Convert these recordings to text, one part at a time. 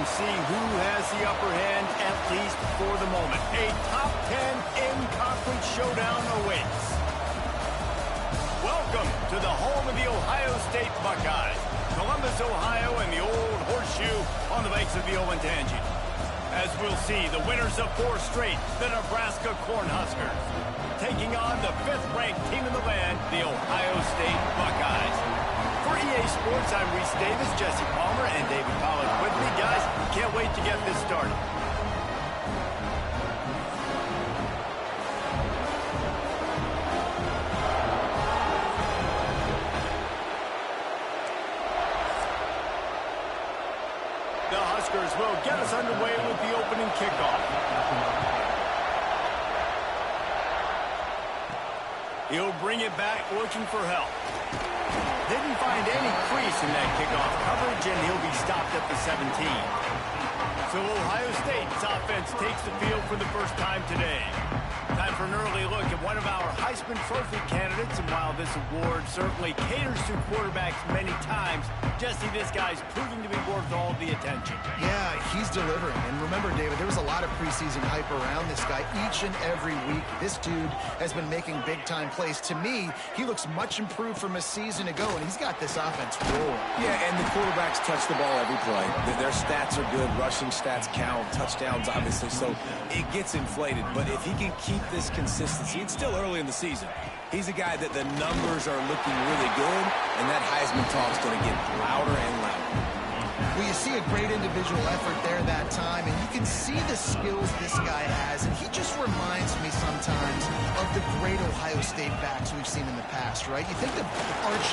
and see who has the upper hand, at least for the moment. A top 10 in-conference showdown awaits. Welcome to the home of the Ohio State Buckeyes, Columbus, Ohio, and the Old Horseshoe on the banks of the Olentangy. As we'll see, the winners of 4 straight, the Nebraska Cornhuskers, taking on the 5th-ranked team in the land, the Ohio State Buckeyes. For EA Sports, I'm Reese Davis, Jesse Palmer, and David Pollack with me. Guys, can't wait to get this started. The Huskers will get us underway with the opening kickoff. He'll bring it back looking for help. Didn't find any crease in that kickoff coverage, and he'll be stopped at the 17. So Ohio State's offense takes the field for the first time today. Time for an early look at one of our Heisman Trophy candidates, and while this award certainly caters to quarterbacks many times, Jesse, this guy's proving to be worth all the attention. Yeah, he's delivering. And remember, David, there was a lot of preseason hype around this guy each and every week. This dude has been making big-time plays. To me, he looks much improved from a season ago, and he's got this offense rolling. Yeah, and the quarterbacks touch the ball every play. Their stats are good. Rushing stats count. Touchdowns, obviously. So it gets inflated. But if he can keep this consistency, it's still early in the season. He's a guy that the numbers are looking really good, and that Heisman talk's going to get louder and louder. Well, you see a great individual effort there that time, and you can see the skills this guy has, and he just reminds me sometimes of the great Ohio State backs we've seen in the past, right? You think the arch...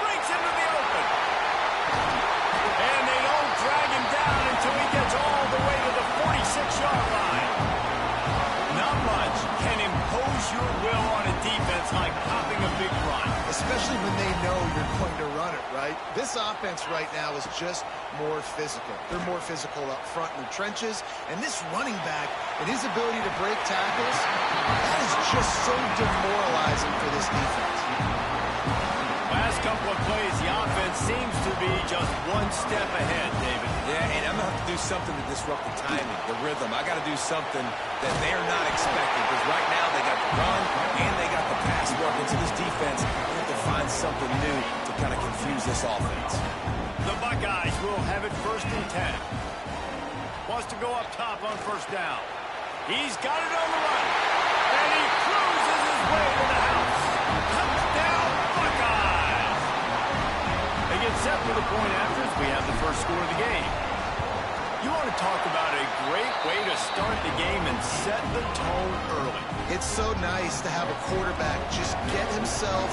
Breaks into the open. And they don't drag him down until he gets all the way to the 46-yard line. Not much can impose your will on a defense like popping a big run. Especially when they know you're going to run it, right? This offense right now is just more physical. They're more physical up front in the trenches. And this running back and his ability to break tackles, that is just so demoralizing for this defense. Last couple of plays, the offense seems to be just one step ahead, David. Yeah, and I'm going to have to do something to disrupt the timing, the rhythm. I got to do something that they're not expecting, because right now they got the run and they got the pass working. So this defense, they have to find something new to kind of confuse this offense. The Buckeyes will have it 1st and 10. Wants to go up top on 1st down. He's got it on the run. And he cruises his way to the house. Touchdown, Buckeyes! They get set for the point after as we have the first score of the game. You want to talk about a great way to start the game and set the tone early. It's so nice to have a quarterback just get himself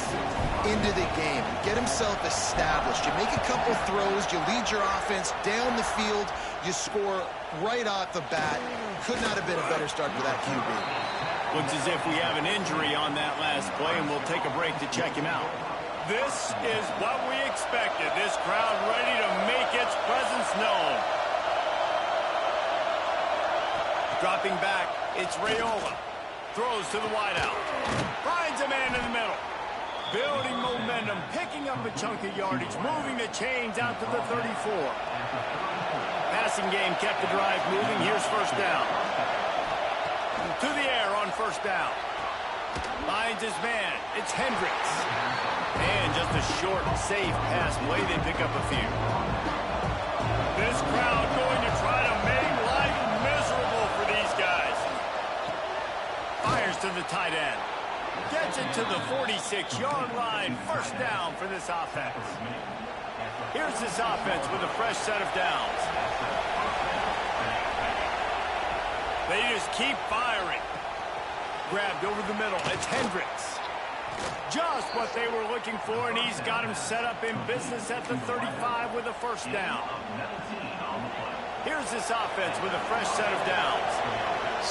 into the game, get himself established. You make a couple throws, you lead your offense down the field, you score right off the bat. Could not have been a better start for that QB. Looks as if we have an injury on that last play, and we'll take a break to check him out. This is what we expected. This crowd ready to make its presence known. Dropping back, it's Raiola. Throws to the wideout. Finds a man in the middle. Building momentum, picking up a chunk of yardage, moving the chains out to the 34. Passing game kept the drive moving. Here's 1st down. To the air on 1st down. Finds his man. It's Hendricks. And just a short, safe pass play. They pick up a few. This crowd going to try to make life miserable for these guys. Fires to the tight end. Gets it to the 46-yard line. 1st down for this offense. Here's this offense with a fresh set of downs. They just keep firing. Grabbed over the middle. It's Hendricks. Just what they were looking for, and he's got him set up in business at the 35 with a 1st down. Here's this offense with a fresh set of downs.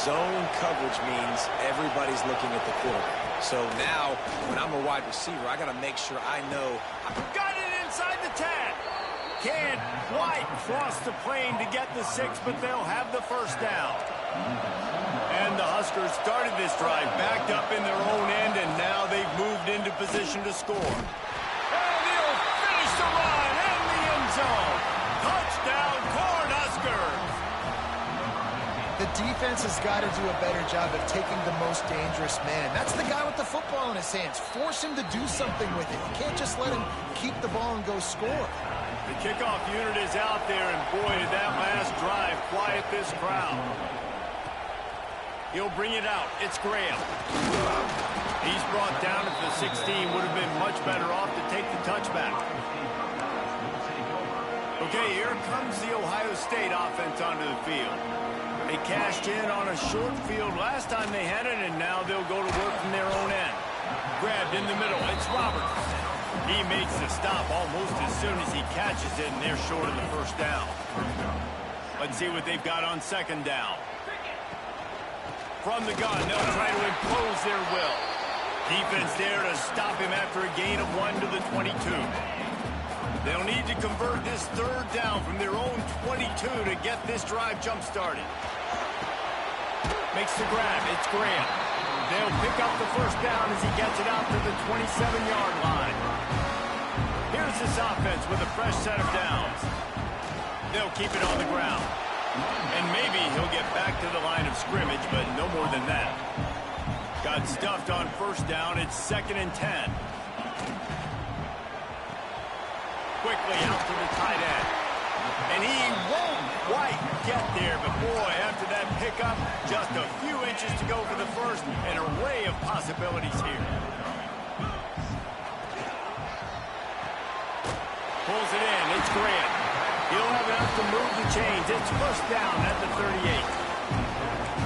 Zone coverage means everybody's looking at the quarterback. So now, when I'm a wide receiver, I got to make sure I know. Got it inside the 10. Can't quite cross the plane to get the 6, but they'll have the 1st down. And the Huskers started this drive backed up in their own end, and now they've moved into position to score. And he'll finish the run in the end zone. Touchdown, Cornhuskers! defense has got to do a better job of taking the most dangerous man. That's the guy with the football in his hands. Force him to do something with it. You can't just let him keep the ball and go score. The kickoff unit is out there, and boy, did that last drive quiet this crowd. He'll bring it out. It's Graham. He's brought down at the 16. Would have been much better off to take the touchback. Okay, here comes the Ohio State offense onto the field. They cashed in on a short field last time they had it, and now they'll go to work from their own end. Grabbed in the middle. It's Roberts. He makes the stop almost as soon as he catches it, and they're short of the first down. Let's see what they've got on second down. From the gun, they'll try to impose their will. Defense there to stop him after a gain of 1 to the 22. They'll need to convert this third down from their own 22 to get this drive jump-started. Makes the grab. It's Graham. They'll pick up the first down as he gets it out to the 27-yard line. Here's this offense with a fresh set of downs. They'll keep it on the ground. And maybe he'll get back to the line of scrimmage, but no more than that. Got stuffed on first down. It's 2nd and 10. Quickly out to the tight end. And he won't quite get there, but boy, after that pickup, just a few inches to go for the first. An array of possibilities here. Pulls it in. It's Grant. He'll have enough to move the chains. It's first down at the 38.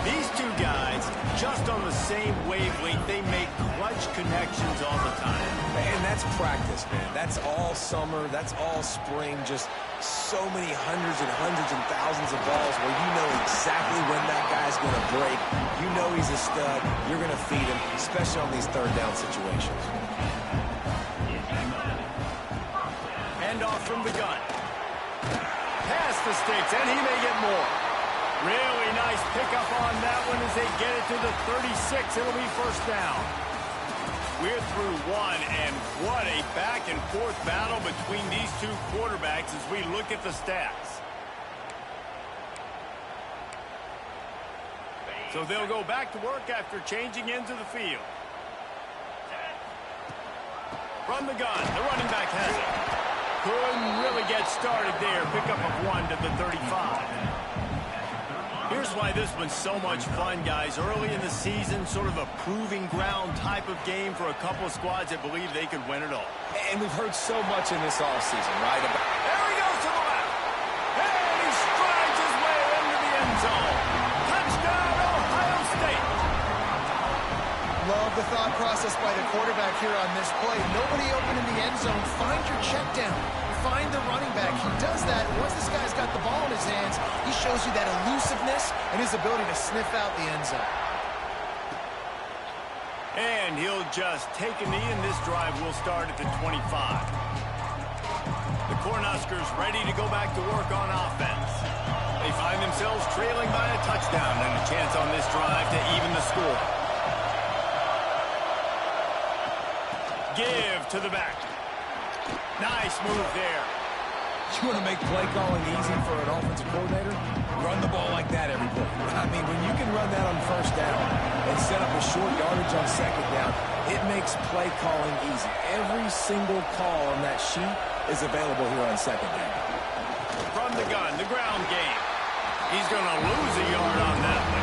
These two guys, just on the same wavelength, they make clutch connections all the time. And that's practice, man. That's all summer. That's all spring. Just so many hundreds and thousands of balls where you know exactly when that guy's going to break. You know he's a stud. You're going to feed him, especially on these third down situations. Handoff from the gun. Past the sticks, and he may get more. Really nice pickup on that one as they get it to the 36. It'll be first down. We're through one, and what a back-and-forth battle between these two quarterbacks as we look at the stats. So they'll go back to work after changing into the field. From the gun, the running back has it. Couldn't really get started there. Pickup of 1 to the 35. Here's why this one's so much fun, guys. Early in the season, sort of a proving ground type of game for a couple of squads that believe they could win it all. And we've heard so much in this offseason, right? There he goes to the left. And he strides his way into the end zone. Touchdown, Ohio State. Love the thought process by the quarterback here on this play. Nobody open in the end zone. Find your check down. Find the running back. He does that. Once this guy's got the ball in his hands, he shows you that elusiveness and his ability to sniff out the end zone. And he'll just take a knee, and this drive will start at the 25. The Cornhuskers ready to go back to work on offense. They find themselves trailing by a touchdown and a chance on this drive to even the score. Give to the back. Nice move there. You want to make play calling easy for an offensive coordinator? Run the ball like that every play. I mean, when you can run that on first down and set up a short yardage on second down, it makes play calling easy. Every single call on that sheet is available here on second down. From the gun, the ground game. He's going to lose a yard on that one.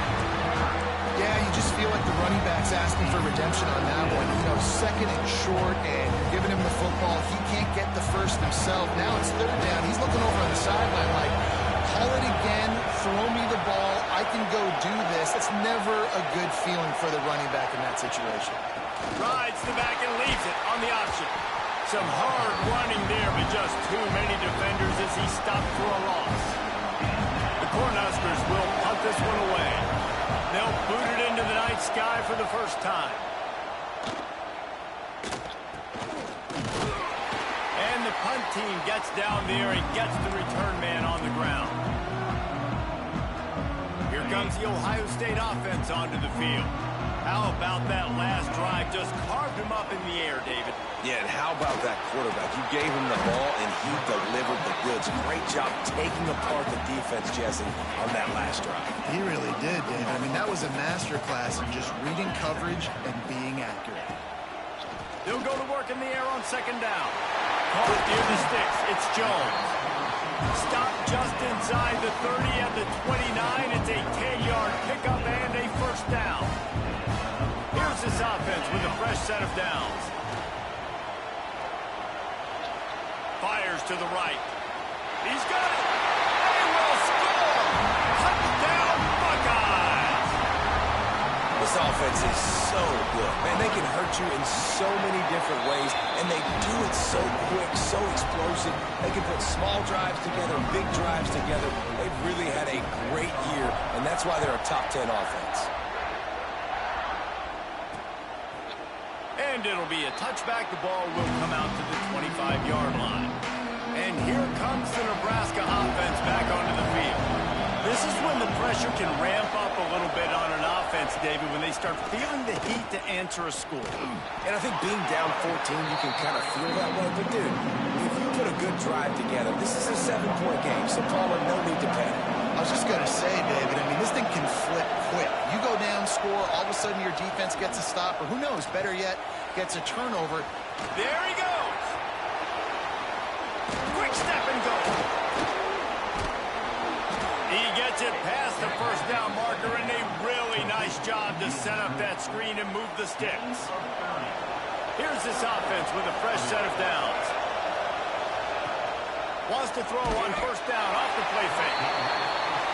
Yeah, you just feel like the running back's asking for redemption on that one. You know, second and short, and giving him the football. He can't get the first himself. Now it's third down. He's looking over on the sideline like, call it again, throw me the ball, I can go do this. That's never a good feeling for the running back in that situation. Rides the back and leaves it on the option. Some hard running there, but just too many defenders as he stopped for a loss. The Cornhuskers will punt this one away. They'll boot it into the night sky for the first time. And the punt team gets down there and gets the return man on the ground. Here comes the Ohio State offense onto the field. How about that last drive? Just carved him up in the air, David. Yeah, and how about that quarterback? You gave him the ball, and he delivered the goods. Great job taking apart the defense, Jesse, on that last drive. He really did, David. I mean, that was a masterclass in just reading coverage and being accurate. They'll go to work in the air on second down. Caught near the sticks. It's Jones. Stopped just inside the 30 at the 29. It's a 10-yard pickup and a first down. Here's this offense with a fresh set of downs. Fires to the right. He's got it. They will score. Touchdown, Buckeyes. This offense is so good. Man, they can hurt you in so many different ways, and they do it so quick, so explosive. They can put small drives together, big drives together. They've really had a great year, and that's why they're a top 10 offense. And it'll be a touchback. The ball will come out to the 25-yard line. And here comes the Nebraska offense back onto the field. This is when the pressure can ramp up a little bit on an offense, David, when they start feeling the heat to answer a score. And I think being down 14, you can kind of feel that way. But, dude, if you put a good drive together, this is a 7-point game, so Palmer, no need to panic. I was just going to say, David, I mean, this thing can flip quick. You go down, score, all of a sudden your defense gets a stop, or who knows, better yet, gets a turnover. There he goes. Quick step and go. He gets it past the first down marker, and a really nice job to set up that screen and move the sticks. Here's this offense with a fresh set of downs. Wants to throw on first down off the play fake.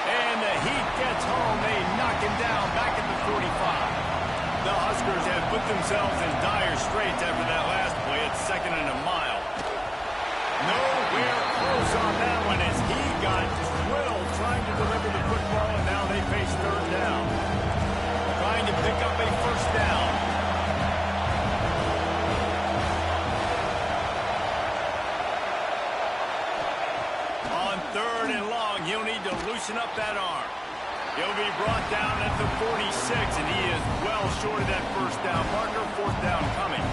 And the Heat gets home. They knock him down back at the 45. The Huskers have put themselves in dire straits after that last play. It's second and a mile. Nowhere close on that one as he got drilled trying to deliver the football, and now they face third down. Trying to pick up a first down. On third and long, he'll need to loosen up that arm. He'll be brought down at the 46, and he is well short of that first down marker. Fourth down coming.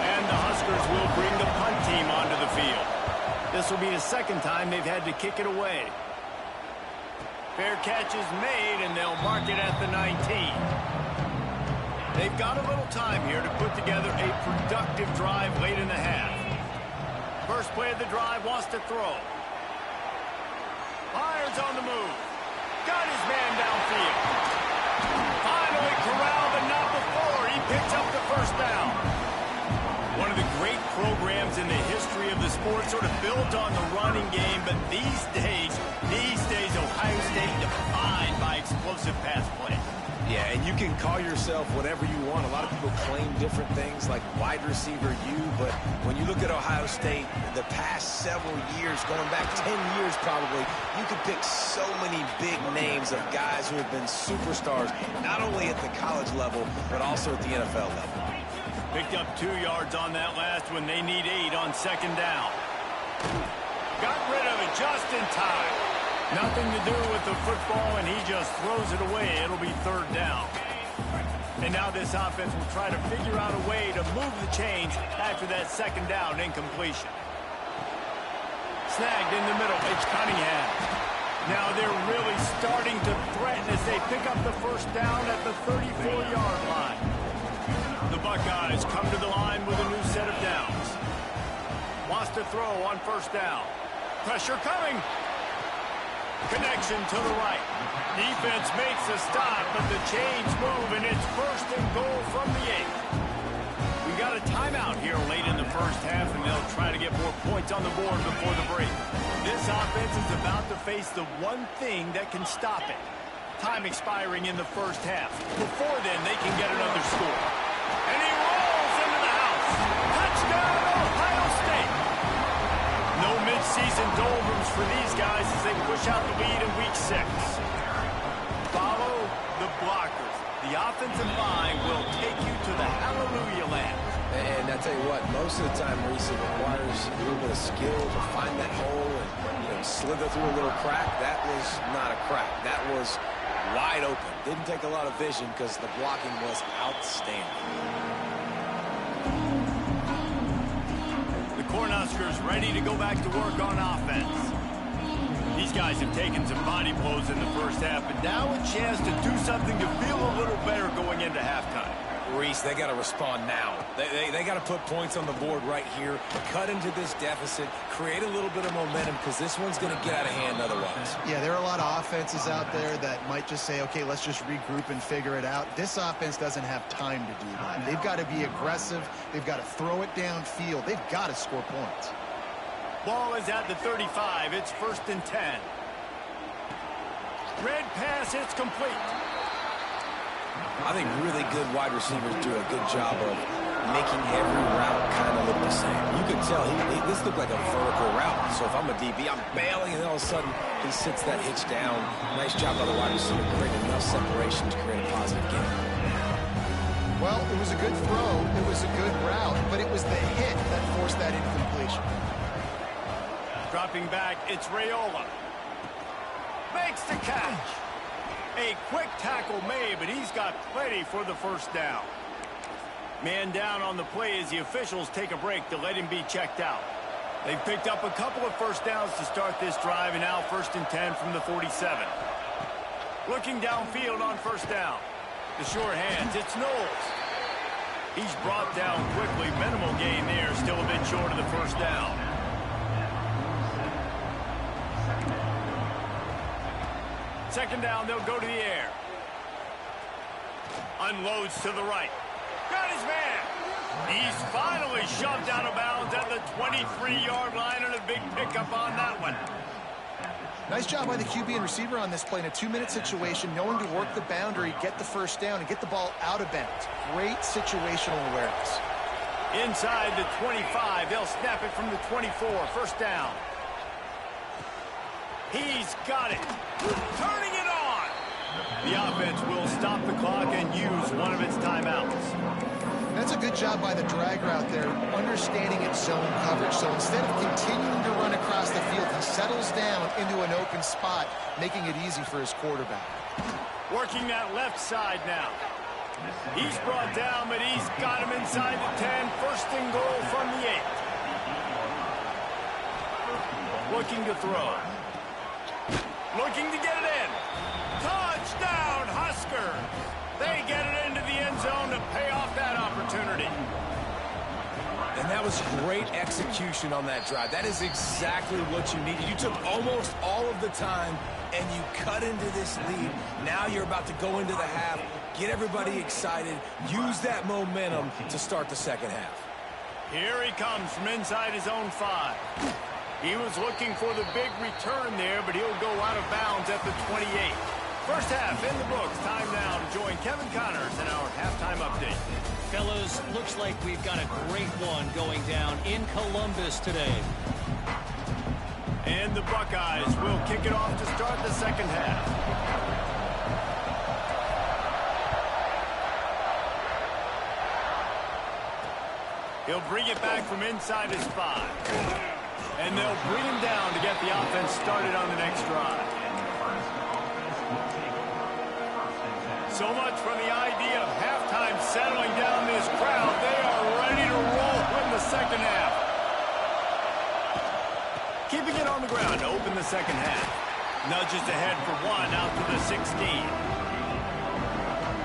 And the Huskers will bring the punt team onto the field. This will be the second time they've had to kick it away. Fair catch is made, and they'll mark it at the 19. They've got a little time here to put together a productive drive late in the half. First play of the drive, wants to throw. Fires on the move. Got his man downfield. Finally corralled, but not before. He picks up the first down. One of the great programs in the history of the sport, sort of built on the running game, but these days, Ohio State defined by explosive pass play. Yeah, and you can call yourself whatever you want. A lot of people claim different things like wide receiver U, but when you look at Ohio State, the past several years, going back 10 years probably, you could pick so many big names of guys who have been superstars, not only at the college level, but also at the NFL level. Picked up 2 yards on that last one. They need 8 on second down. Got rid of it just in time. Nothing to do with the football, and he just throws it away. It'll be third down. And now this offense will try to figure out a way to move the chains after that second down incompletion. Snagged in the middle. It's Cunningham. Now they're really starting to threaten as they pick up the first down at the 34-yard line. The Buckeyes come to the line with a new set of downs. Wants to throw on first down. Pressure coming. Connection to the right. Defense makes a stop, but the chains move, and it's first and goal from the 8. We got a timeout here late in the first half, and they'll try to get more points on the board before the break. This offense is about to face the one thing that can stop it. Time expiring in the first half. Before then, they can get another score. And he rolls into the house. Touchdown, Ohio State. No mid-season doldrums for these guys as they push out the lead in week 6. Follow the blockers. The offensive line will take you to the hallelujah land. And I tell you what, most of the time, Reese, it requires a little bit of skill to find that hole and slither through a little crack. That was not a crack. That was wide open. Didn't take a lot of vision because the blocking was outstanding. The Cornhuskers ready to go back to work on offense. These guys have taken some body blows in the first half, but now a chance to do something to feel a little better going into halftime. Reese, they got to respond now. They got to put points on the board right here, cut into this deficit, create a little bit of momentum because this one's going to get out of hand otherwise. Yeah, there are a lot of offenses out there that might just say, okay, let's just regroup and figure it out. This offense doesn't have time to do that. They've got to be aggressive. They've got to throw it downfield. They've got to score points. Ball is at the 35. It's 1st and 10. Red pass, it's complete. I think really good wide receivers do a good job of making every route kind of look the same. You can tell this looked like a vertical route. So if I'm a DB, I'm bailing, and then all of a sudden he sits that hitch down. Nice job by the wide receiver, creating enough separation to create a positive game. Well, it was a good throw. It was a good route, but it was the hit that forced that incompletion. Dropping back, it's Raiola. Makes the catch. A quick tackle made, but he's got plenty for the first down. Man down on the play as the officials take a break to let him be checked out. They've picked up a couple of first downs to start this drive, and now 1st and 10 from the 47. Looking downfield on first down. The short hands, it's Knowles. He's brought down quickly. Minimal gain there, still a bit short of the first down. Second down, they'll go to the air. Unloads to the right. Got his man. He's finally shoved out of bounds at the 23-yard line, and a big pickup on that one. Nice job by the QB and receiver on this play in a 2-minute situation, knowing to work the boundary, get the first down, and get the ball out of bounds. Great situational awareness. Inside the 25, they'll snap it from the 24. First down. He's got it. Turning it on. The offense will stop the clock and use one of its timeouts. That's a good job by the drag route there, understanding its zone coverage. So instead of continuing to run across the field, he settles down into an open spot, making it easy for his quarterback. Working that left side now. He's brought down, but he's got him inside the 10. 1st and goal from the 8. Looking to throw. Looking to get it in. Touchdown, Huskers. They get it into the end zone to pay off that opportunity. And that was great execution on that drive. That is exactly what you needed. You took almost all of the time, and you cut into this lead. Now you're about to go into the half, get everybody excited, use that momentum to start the second half. Here he comes from inside his own 5. He was looking for the big return there, but he'll go out of bounds at the 28. First half in the books. Time now to join Kevin Connors in our halftime update. Fellas, looks like we've got a great one going down in Columbus today. And the Buckeyes will kick it off to start the second half. He'll bring it back from inside his 5. And they'll bring him down to get the offense started on the next drive. So much for the idea of halftime settling down this crowd. They are ready to roll in the second half. Keeping it on the ground to open the second half. Nudges ahead for 1 out to the 16.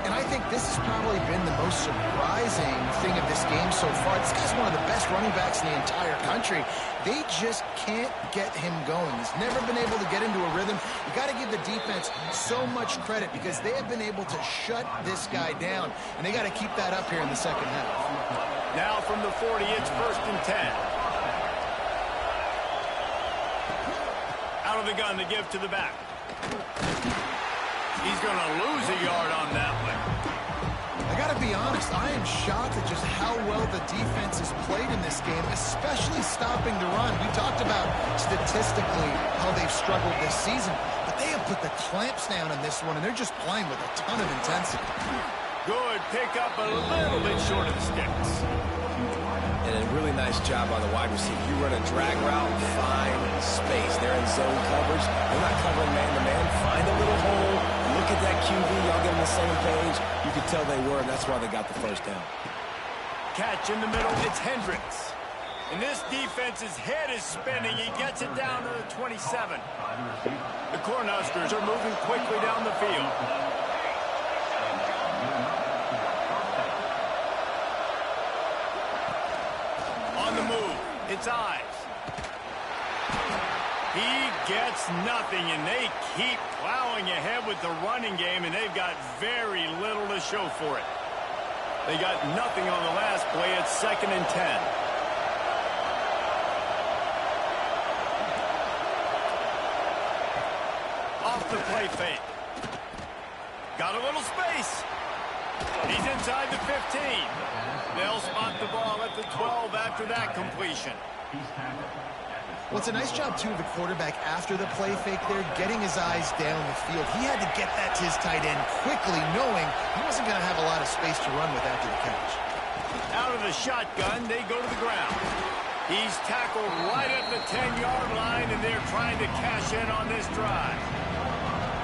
And I think this has probably been the most surprising thing of this game so far. This guy's one of the best running backs in the entire country. They just can't get him going. He's never been able to get into a rhythm. You got to give the defense so much credit because they have been able to shut this guy down. And they got to keep that up here in the second half. Now from the 40, it's 1st and 10. Out of the gun to give to the back. He's going to lose a yard on that one. I got to be honest, I am shocked at just how well the defense has played in this game, especially stopping the run. We talked about statistically how they've struggled this season, but they have put the clamps down on this one, and they're just playing with a ton of intensity. Good pickup, a little bit short of the sticks. And a really nice job by the wide receiver. You run a drag route, find space. They're in zone coverage. They're not covering man-to-man. Find a little hole, look at that QB, y'all get on the same page. You could tell they were, and that's why they got the first down. Catch in the middle, it's Hendricks. And this defense's head is spinning. He gets it down to the 27. The Cornhuskers are moving quickly down the field. On the move, it's Ives. He gets nothing, and they keep plowing ahead with the running game, and they've got very little to show for it. They got nothing on the last play. It's 2nd and 10. Off the play fake. Got a little space. He's inside the 15. They'll spot the ball at the 12 after that completion. Well, it's a nice job, too, of the quarterback after the play fake there, getting his eyes down the field. He had to get that to his tight end quickly, knowing he wasn't going to have a lot of space to run with after the catch. Out of the shotgun, they go to the ground. He's tackled right at the 10-yard line, and they're trying to cash in on this drive.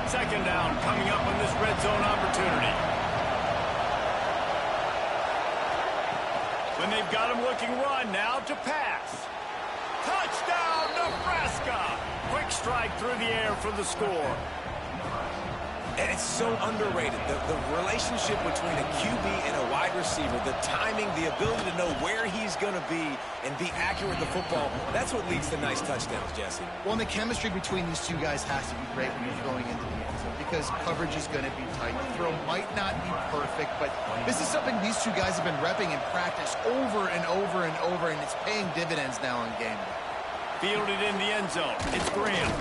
2nd down coming up on this red zone opportunity. When they've got him looking run, now to pass. Touchdown, Nebraska! Quick strike through the air for the score. And it's so underrated. The relationship between a QB and a wide receiver, the timing, the ability to know where he's going to be and be accurate with the football, that's what leads to nice touchdowns, Jesse. Well, and the chemistry between these two guys has to be great when you're throwing into the end zone because coverage is going to be tight. The throw might not be perfect, but this is something these two guys have been repping in practice over and over and over, and it's paying dividends now on game day. Fielded in the end zone. It's Graham.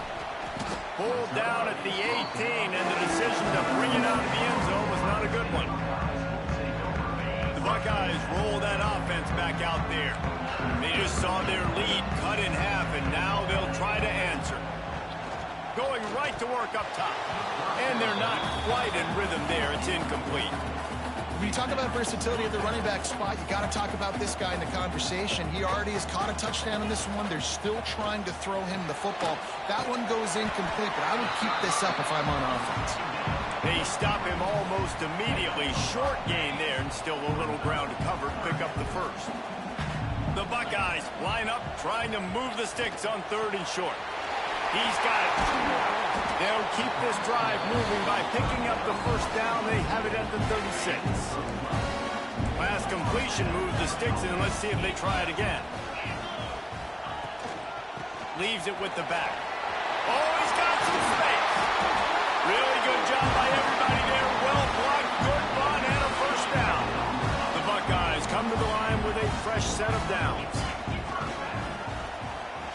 Pulled down at the 18, and the decision to bring it out of the end zone was not a good one. The Buckeyes roll that offense back out there. They just saw their lead cut in half, and now they'll try to answer. Going right to work up top. And they're not quite in rhythm there. It's incomplete. When you talk about versatility at the running back spot, you got to talk about this guy in the conversation. He already has caught a touchdown in this one. They're still trying to throw him the football. That one goes incomplete, but I would keep this up if I'm on offense. They stop him almost immediately. Short gain there, and still a little ground to cover to pick up the first. The Buckeyes line up, trying to move the sticks on 3rd and short. He's got it. They'll keep this drive moving by picking up the first down. They have it at the 36. Last completion moves the sticks, and let's see if they try it again. Leaves it with the back. Oh, he's got some space. Really good job by everybody there. Well blocked, good run, and a first down. The Buckeyes come to the line with a fresh set of downs.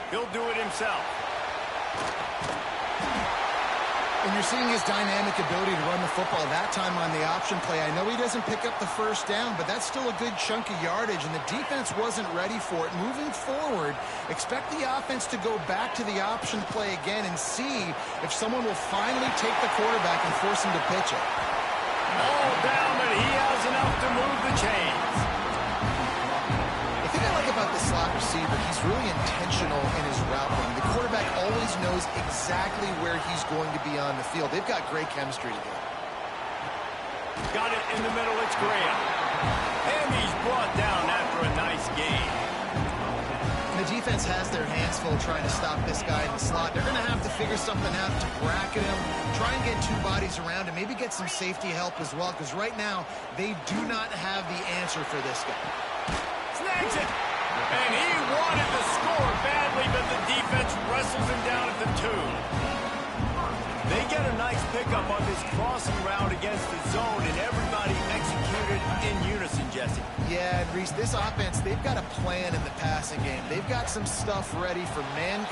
He'll do it himself. And you're seeing his dynamic ability to run the football that time on the option play. I know he doesn't pick up the first down, but that's still a good chunk of yardage, and the defense wasn't ready for it. Moving forward, expect the offense to go back to the option play again and see if someone will finally take the quarterback and force him to pitch it. All down, but he has enough to move the chains. The thing I like about the slot receiver, he's really intentional in his route running. The quarterback always knows exactly where he's going to be on the field. They've got great chemistry together. Got it in the middle, it's Graham. And he's brought down after a nice gain. The defense has their hands full trying to stop this guy in the slot. They're going to have to figure something out to bracket him, try and get two bodies around him, maybe get some safety help as well, because right now they do not have the answer for this guy. Snags it. And he wanted to score badly, but the defense wrestles him down at the 2. They get a nice pickup on this crossing route against the zone, and everybody executed in unison, Jesse. Yeah, and Reese, this offense, they've got a plan in the passing game. They've got some stuff ready for man. And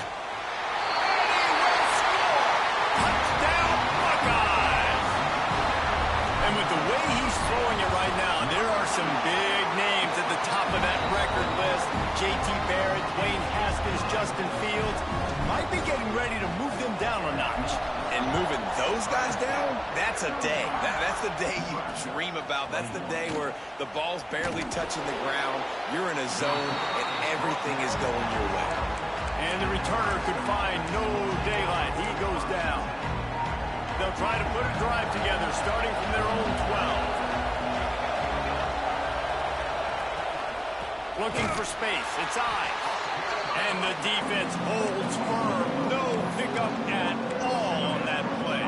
he will score! Touchdown, Buckeyes! And with the way he's throwing it right now, there are some big names at the top of that record list. J.T. Barrett, Dwayne Haskins, Justin Fields might be getting ready to move them down a notch. And moving those guys down, that's a day. That's the day you dream about. That's the day where the ball's barely touching the ground, you're in a zone, and everything is going your way. And the returner could find no daylight. He goes down. They'll try to put a drive together, starting from their own 12. Looking for space. It's I. And the defense holds firm. No pickup at all on that play.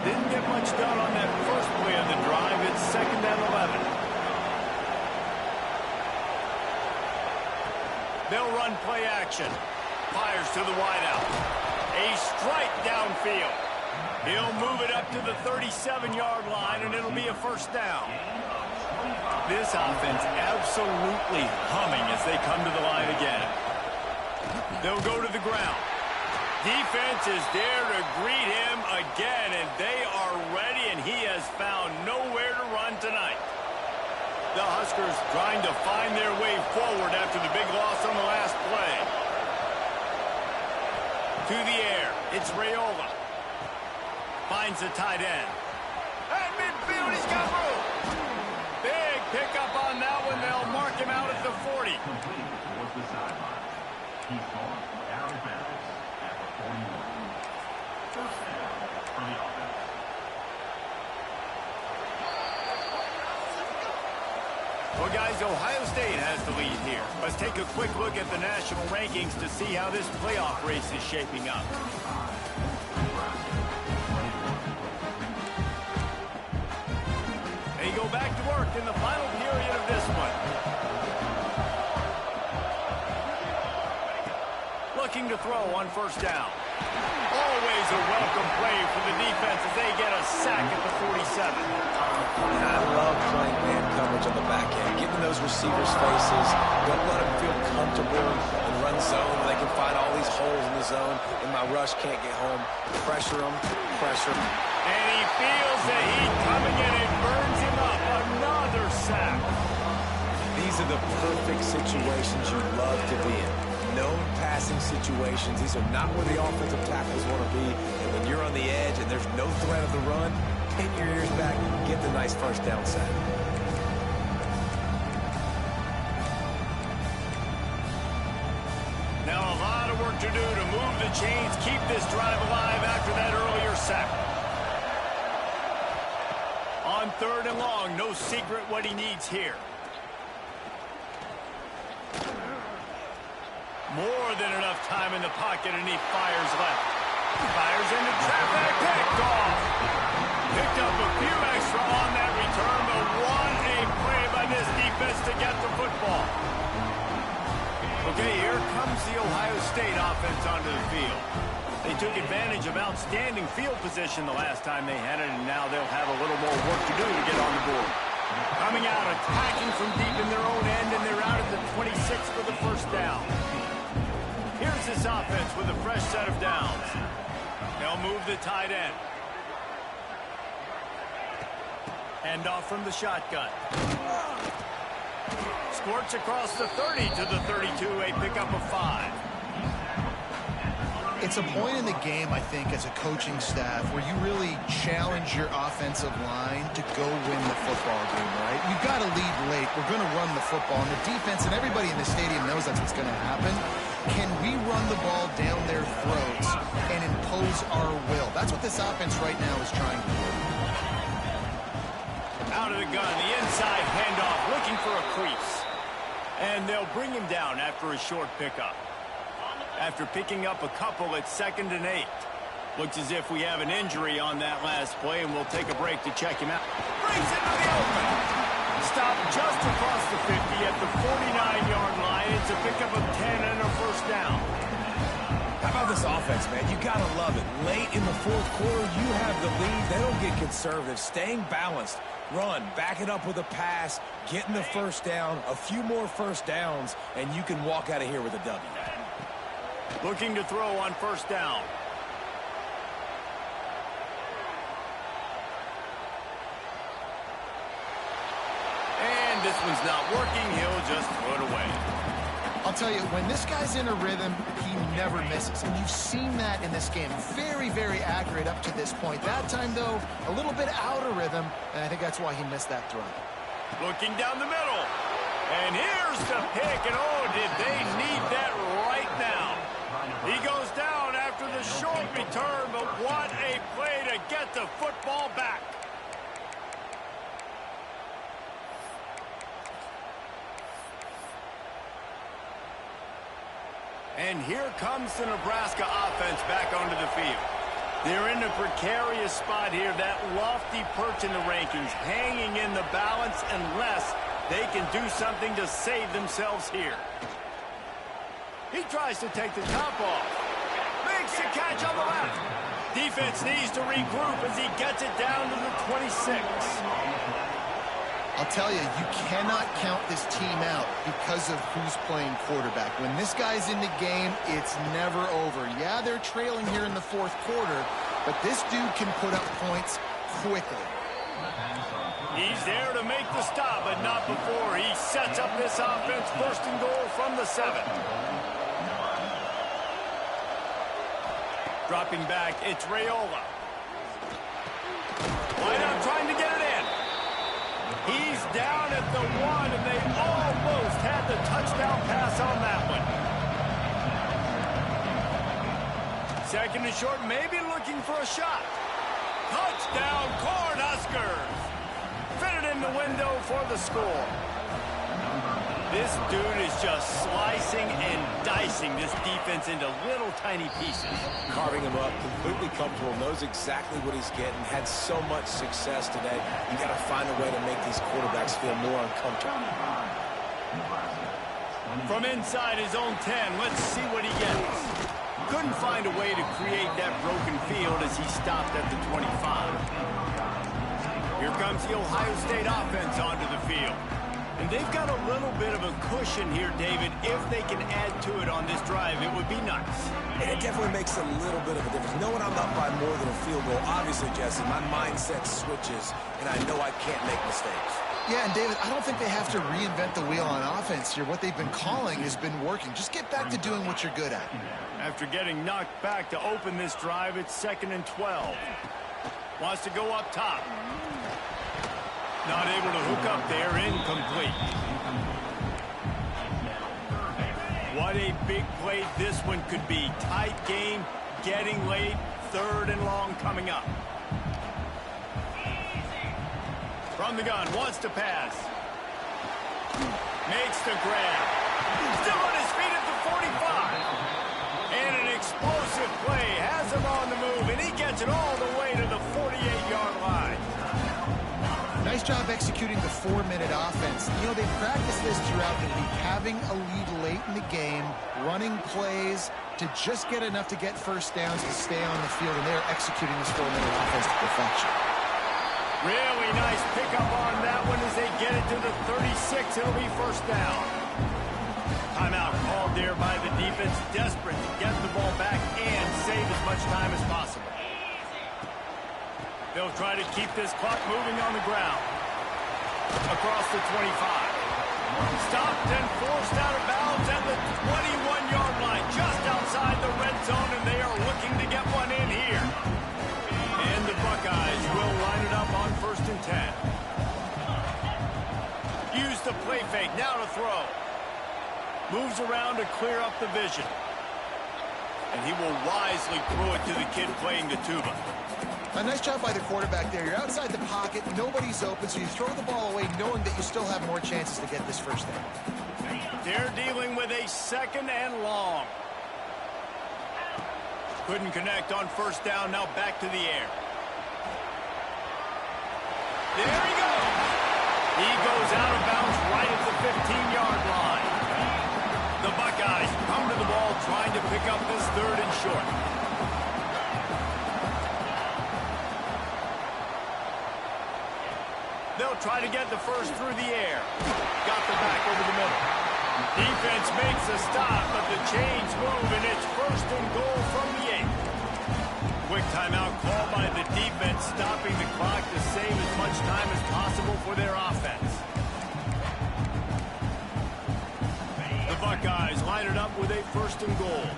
Didn't get much done on that first play of the drive. It's 2nd and 11. They'll run play action. Fires to the wideout. A strike downfield. He'll move it up to the 37-yard line, and it'll be a 1st down. This offense absolutely humming as they come to the line again. They'll go to the ground. Defense is there to greet him again, and they are ready, and he has found nowhere to run tonight. The Huskers trying to find their way forward after the big loss on the last play. To the air, it's Raiola. Finds the tight end. At midfield, he's got room. Big pickup on that one. They'll mark him out at the 40. Well, guys, Ohio State has the lead here. Let's take a quick look at the national rankings to see how this playoff race is shaping up. They go back to work in the final period of this one. Looking to throw on 1st down. Always a welcome play for the defense as they get a sack at the 47. And I love playing man coverage on the back end, giving those receivers faces. Don't let them feel comfortable and run zone. They can find all these holes in the zone, and my rush can't get home. Pressure them, pressure them. And he feels the heat coming in and burns him up. Another sack. These are the perfect situations you love to be in. Known passing situations. These are not where the offensive tackles want to be. And when you're on the edge and there's no threat of the run, pin your ears back, get the nice 1st down sack. Now a lot of work to do to move the chains, keep this drive alive after that earlier sack. On 3rd and long, no secret what he needs here. More than enough time in the pocket, and he fires left. Fires into traffic, picked off. Picked up a few extra on that return, but what a play by this defense to get the football. Okay, here comes the Ohio State offense onto the field. They took advantage of outstanding field position the last time they had it, and now they'll have a little more work to do to get on the board. Coming out, attacking from deep in their own end, and they're out at the 26 for the 1st down. Here's this offense with a fresh set of downs. They'll move the tight end. Hand off from the shotgun. Squirts across the 30 to the 32, a pickup of 5. It's a point in the game, I think, as a coaching staff where you really challenge your offensive line to go win the football game, right? You've got to lead late. We're going to run the football. And the defense and everybody in the stadium knows that's what's going to happen. Can we run the ball down their throats and impose our will? That's what this offense right now is trying to do. Out of the gun, the inside handoff, looking for a crease. And they'll bring him down after a short pickup. After picking up a couple, it's 2nd and 8. Looks as if we have an injury on that last play, and we'll take a break to check him out. Brings it to the open. Stopped just across the 50 at the 49-yard line. It's a pickup of 10 and a 1st down. How about this offense, man? You got to love it. Late in the 4th quarter, you have the lead. They don't get conservative. Staying balanced. Run, back it up with a pass, getting the 1st down, a few more 1st downs, and you can walk out of here with a W. Looking to throw on 1st down. And this one's not working. He'll just throw it away. I'll tell you, when this guy's in a rhythm, he never misses. And you've seen that in this game. Very, very accurate up to this point. That time, though, a little bit out of rhythm, and I think that's why he missed that throw. Looking down the middle. And here's the pick, and oh, did they need that right now. He goes down after after the short return, but what a play to get the football back. And here comes the Nebraska offense back onto the field. They're in a precarious spot here, that lofty perch in the rankings, hanging in the balance unless they can do something to save themselves here. He tries to take the top off. Makes the catch on the left. Defense needs to regroup as he gets it down to the 26. I'll tell you, you cannot count this team out because of who's playing quarterback. When this guy's in the game, it's never over. Yeah, they're trailing here in the fourth quarter, but this dude can put up points quickly. He's there to make the stop, but not before he sets up this offense. First and goal from the 7. Dropping back, it's Raiola. Wideout trying to get it in. He's down at the 1, and they almost had the touchdown pass on that one. Second and short, maybe looking for a shot. Touchdown, Cornhuskers. Fit it in the window for the score. This dude is just slicing and dicing this defense into little tiny pieces. Carving him up, completely comfortable, knows exactly what he's getting, had so much success today. You got to find a way to make these quarterbacks feel more uncomfortable. From inside his own 10, let's see what he gets. Couldn't find a way to create that broken field as he stopped at the 25. Here comes the Ohio State offense onto the field. And they've got a little bit of a cushion here, David. If they can add to it on this drive, it would be nice. And it definitely makes a little bit of a difference. Knowing I'm up by more than a field goal, obviously, Jesse, my mindset switches, and I know I can't make mistakes. Yeah, and David, I don't think they have to reinvent the wheel on offense here. What they've been calling has been working. Just get back to doing what you're good at. After getting knocked back to open this drive, it's 2nd and 12. Wants to go up top. Not able to hook up there, incomplete. What a big play this one could be. Tight game, getting late, 3rd and long coming up. From the gun, wants to pass. Makes the grab. Still on his feet at the 45. And an explosive play has him on the move, and he gets it all the way to the 48-yard line. Nice job executing the 4-minute offense. You know, they practiced this throughout the week, having a lead late in the game, running plays to just get enough to get first downs to stay on the field, and they're executing this 4-minute offense to perfection. Really nice pickup on that one as they get it to the 36. It'll be first down. Timeout called there by the defense, desperate to get the ball back and save as much time as possible. They'll try to keep this clock moving on the ground. Across the 25. Stopped and forced out of bounds at the 21-yard line, just outside the red zone, and they are looking to get one in here. And the Buckeyes will line it up on 1st and 10. Use the play fake, now to throw. Moves around to clear up the vision. And he will wisely throw it to the kid playing the tuba. A nice job by the quarterback there. You're outside the pocket, nobody's open, so you throw the ball away knowing that you still have more chances to get this first down. They're dealing with a 2nd and long. Couldn't connect on first down, now back to the air. There he goes. He goes out of bounds right at the 15-yard line. The Buckeyes come to the ball trying to pick up this 3rd and short. They'll try to get the first through the air. Got the back over the middle. Defense makes a stop, but the chains move, and it's 1st and goal from the 8. Quick timeout call by the defense, stopping the clock to save as much time as possible for their offense. The Buckeyes line it up with a 1st and goal.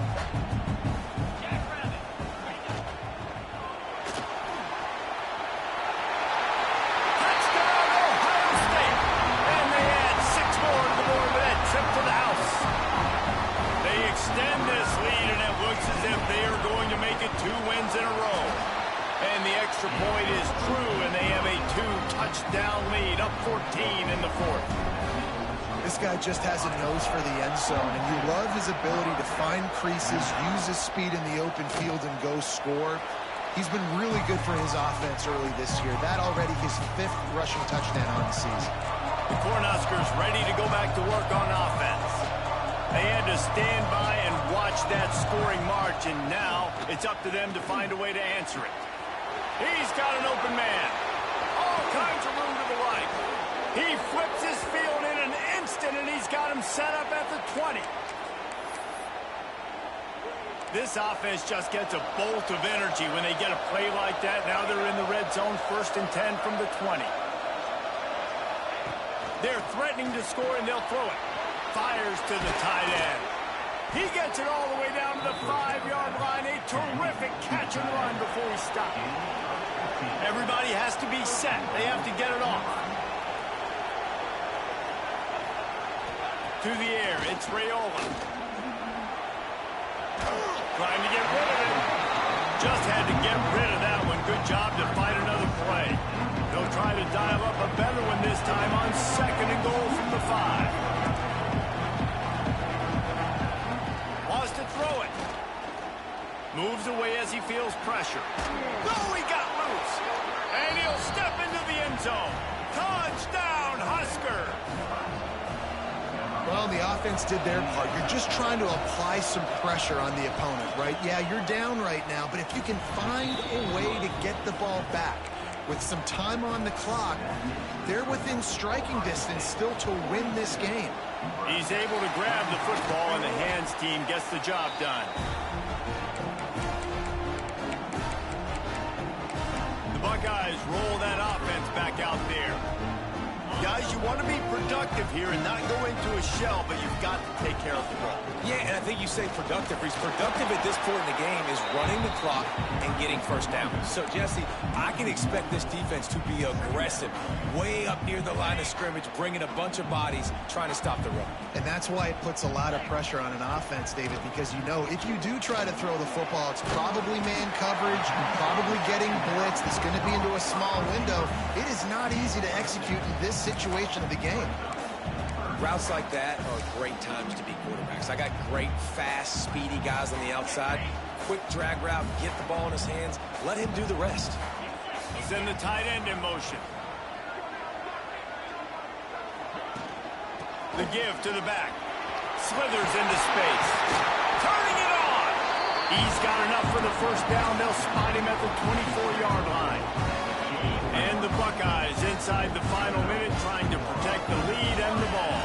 looks as if they are going to make it 2 wins in a row. And the extra point is true, and they have a 2-touchdown lead, up 14 in the 4th. This guy just has a nose for the end zone, and you love his ability to find creases, use his speed in the open field, and go score. He's been really good for his offense early this year. That already his 5th rushing touchdown on the season. The Cornhuskers ready to go back to work on offense. They had to stand by and watch that scoring march, and now it's up to them to find a way to answer it. He's got an open man. All kinds of room to the right. He flips his field in an instant, and he's got him set up at the 20. This offense just gets a bolt of energy when they get a play like that. Now they're in the red zone, 1st and 10 from the 20. They're threatening to score, and they'll throw it. Fires to the tight end. He gets it all the way down to the 5-yard line. A terrific catch and run before he stopped. Everybody has to be set. They have to get it off. To the air, it's Raiola. Trying to get rid of it. Just had to get rid of that one. Good job to fight another play. They'll try to dial up a better one this time on 2nd and goal from the 5. Wants to throw it. Moves away as he feels pressure. Oh, he got loose. And he'll step into the end zone. Touchdown, Husker. Well, the offense did their part. You're just trying to apply some pressure on the opponent, right? Yeah, you're down right now, but if you can find a way to get the ball back with some time on the clock, they're within striking distance still to win this game. He's able to grab the football, and the hands team gets the job done. The Buckeyes roll that offense back out there. Guys, you want to be productive here and not go into a shell, but you've got to take care of the ball. Yeah, and I think you say productive. He's productive at this point in the game is running the clock and getting first down. So, Jesse, I can expect this defense to be aggressive, way up near the line of scrimmage, bringing a bunch of bodies, trying to stop the run. And that's why it puts a lot of pressure on an offense, David, because you know if you do try to throw the football, it's probably man coverage, probably getting blitzed. It's going to be into a small window. It is not easy to execute in this situation of the game. Routes like that are great times to be quarterbacks. I got great, fast, speedy guys on the outside. Quick drag route, get the ball in his hands, let him do the rest. He's in the tight end in motion. The give to the back. Slithers into space. Turning it on. He's got enough for the first down. They'll spot him at the 24-yard line. And the Buckeyes inside the final minute trying to protect the lead and the ball.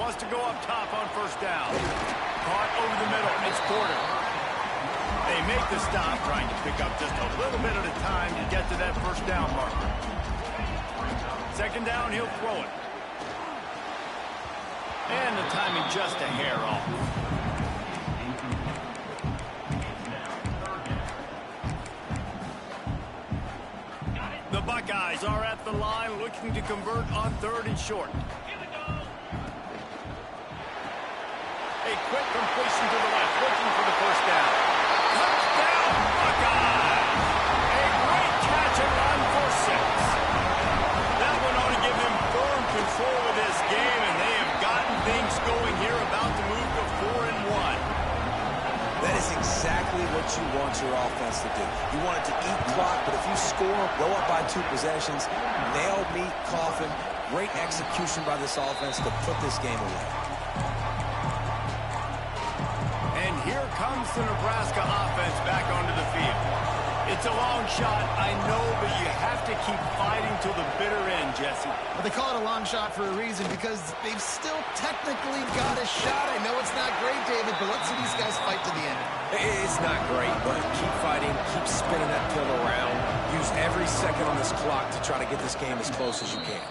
Wants to go up top on first down. Caught over the middle. It's Porter. They make the stop, trying to pick up just a little bit at a time to get to that first down marker. 2nd down, he'll throw it. And the timing just a hair off. The Buckeyes are at the line looking to convert on 3rd and short. A quick completion to the left, looking for the first down. Touchdown, Buckeyes! A great catch and run for 6. That one ought to give them firm control of this game, and they have gotten things going here, about to move to 4 and 1. That is exactly what you want your offense to do. You want it to eat clock, but if you score, go up by 2 possessions, nail, meet, coffin. Great execution by this offense to put this game away. And here comes the Nebraska offense back onto the field. It's a long shot, I know, but you have to keep fighting till the bitter end, Jesse. But they call it a long shot for a reason, because they've still technically got a shot. I know it's not great, David, but let's see these guys fight to the end. It's not great, but keep fighting, keep spinning that pill around. Use every second on this clock to try to get this game as close as you can.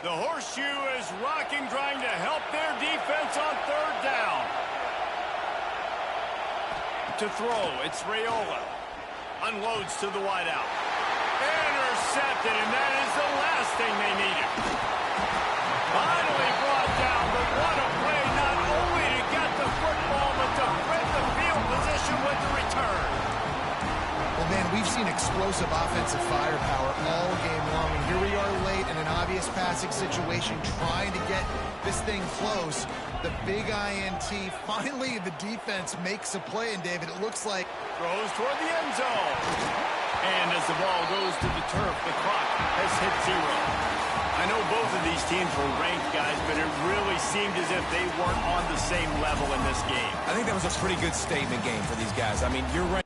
The horseshoe is rocking, trying to help their defense on 3rd down. To throw, it's Raiola. Unloads to the wideout. Intercepted! intercepted, and that is the last thing they needed. Finally brought down, but what a play, not only to get the football, but to spread the field position with the return. Well, man, we've seen explosive offensive firepower all game long, and here we are late in an obvious passing situation trying to get this thing close. The big INT, finally the defense makes a play, and David, it looks like Throws toward the end zone. And as the ball goes to the turf, the clock has hit 0. I know both of these teams were ranked, guys, but it really seemed as if they weren't on the same level in this game. I think that was a pretty good statement game for these guys. I mean, you're right.